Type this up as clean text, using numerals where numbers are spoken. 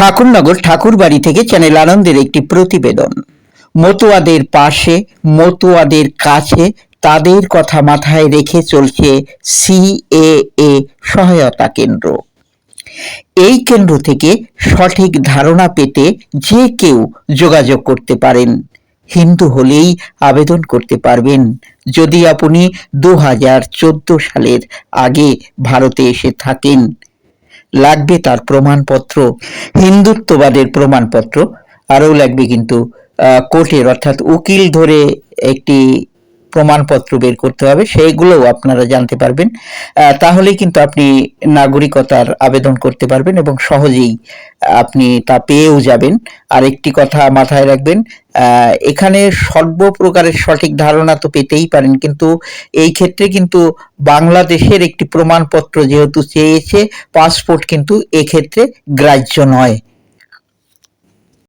ঠাকুরনগর ঠাকুরবাড়ি থেকে চ্যানেল আনন্দের একটি প্রতিবেদন। মতুয়াদের পাশে, মতুয়াদের কাছে, তাদের কথা মাথায় রেখে চলছে সিএএ সহায়তা কেন্দ্র। এই কেন্দ্র থেকে সঠিক ধারণা পেতে যে কেউ যোগাযোগ করতে পারেন। হিন্দু হলেই আবেদন করতে পারবেন যদি আপনি 2014 সালের আগে ভারতে এসে থাকেন। লাগবে তার প্রমাণপত্র, হিন্দুত্ববাদের প্রমাণপত্র, আরও লাগবে কিন্তু কোর্টের অর্থাৎ উকিল ধরে একটি প্রমাণপত্র বের করতে হবে, সেইগুলোও আপনারা জানতে পারবেন। তাহলে কিন্তু আপনি নাগরিকতার আবেদন করতে পারবেন এবং সহজেই আপনি তা পেয়েও যাবেন। আর একটি কথা মাথায় রাখবেন, এখানে সর্বপ্রকারের সঠিক ধারণা তো পেতেই পারেন, কিন্তু এই ক্ষেত্রে কিন্তু বাংলাদেশের একটি প্রমাণপত্র যেহেতু চেয়েছে, পাসপোর্ট কিন্তু এক্ষেত্রে গ্রাহ্য নয়।